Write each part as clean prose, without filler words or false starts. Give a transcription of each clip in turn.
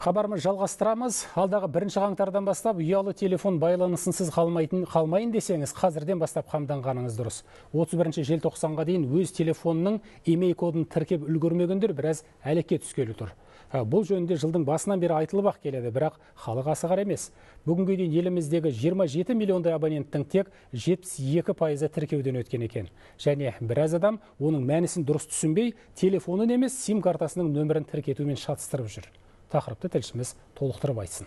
Хабарымыз жалғастырамыз. Алдағы 1-қаңтардан бастап ұялы телефон байланысынсыз қалмайын десеңіз, қазірден бастап қамданғаныңыз дұрыс. 31 желтоқсанға дейін өз телефонының имей кодын тіркеп үлгермегендер біраз әлекке түскелі тұр. Бұл жөнінде жылдың басынан бері айтылып ақ келеді, бірақ халық асығар емес. Бүгінге дейін еліміздегі 27 миллиондай абоненттің тек 72% тіркеуден өткен екен. Және біраз адам оның мәнісін дұрыс түсінбей, телефонын емес сим картасының нөмірін тіркетумен шатыстырып жүр. Тақырыпты тілшіміз толықтырып айтсын.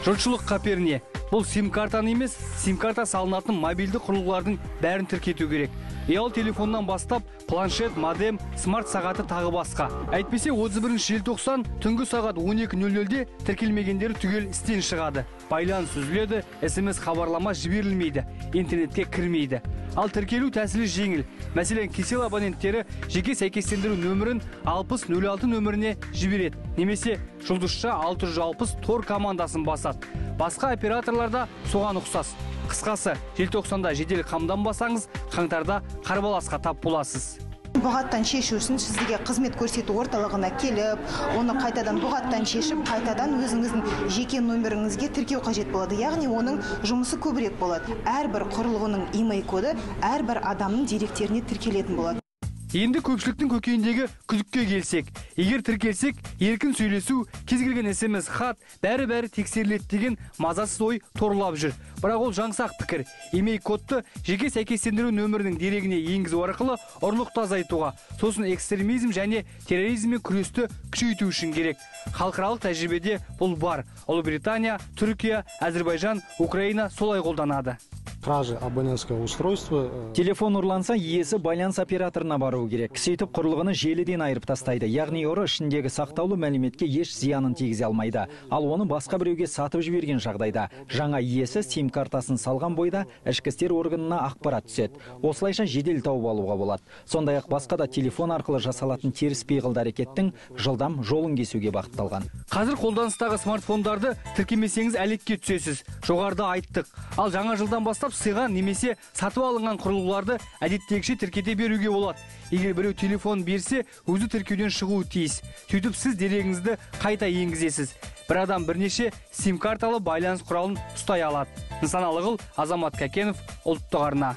Жұртшылық қаперіне, бұл сим-картаны емес, сим-карта салынатын мобильді құрылғылардың бәрін тіркету керек. Ұялы телефоннан бастап, планшет, модем, смарт сағаты тағы басқа. Әйтпесе 31 желтоқсан түнгі сағат 12:00-де тіркелмегендері түгел істен шығады. Байланыс үзіледі, SMS хабарлама жіберілмейді, интернетке кірмейді. Ал тіркелу тәсілі жеңіл. Мәселен, кесел абоненттері жеке сәйкестендіру нөмірін 6006 нөміріне жібереді. Немесе жұлдызша 660 тор командасын басады. Басқа операторларда соған ұқсас. Қысқасы, желтоқсанда жедел қамданбасаңыз, қаңтарда қарбаласқа тап боласыз. Бұғаттан шешу үшін сізге қызмет көрсету орталығына келіп, оны қайтадан бұғаттан шешіп, қайтадан өзіңіздің жеке нөміріңізге тіркеу қажет болады. Яғни оның жұмысы көбірек болады. Әрбір құрылғының имей коды әрбір адамның деректеріне тіркелетін болады. Енді көпшіліктің көкейіндегі күдікке келсек, егер тіркелсек, еркін сөйлесу, кез келген SMS хат, бәрі тексеріледі деген мазасыз ой торлап жүр. Бірақ ол жаңсақ пікір. Имей кодты жеке сәйкестендіру нөмірінің дерегіне енгізу арқылы ұрлықты азайтуға, сосын экстремизм және терроризммен күресті күшейту үшін керек. Халықаралық тәжірибеде бұл бар. Ұлыбритания, Түркия, Әзербайжан, Украина солай қолданады. Кража абонентского устройства. Телефон ұрланса, иесі байланыс операторына бару керек. Сөйтіп құрылғыны желіден айырып тастайды. Яғни ұры ішіндегі сақтаулы мәліметке еш зиянын тигізе алмайды. Ал оны басқа біреуге сатып жіберген жағдайда жаңа иесі сим картасын салған бойда ішкі істер органына ақпарат түседі. Осылайша жедел тауып алуға болады. Сондай-ақ басқа да телефон арқылы жасалатын теріс пиғылды әрекеттің жылдам жолын кесуге бағытталған. Қазір қолданыстағы смартфондарды тіркемесеңіз әлекке түсесіз. Жоғарыда айттық. Ал жаңа жылдан бастап сыйға немесе сатып алынған құрылғыларды әдеттегіше тіркете беруге болады. Егер біреу телефон берсе, өзі тіркеуден шығуы тиіс. Сөйтіп сіз дерегіңізді қайта енгізесіз. Бір адам бірнеше сим-карталы байланыс құралын ұстай алады. Нысаналы Азамат Кәкенов, ұлттық арна.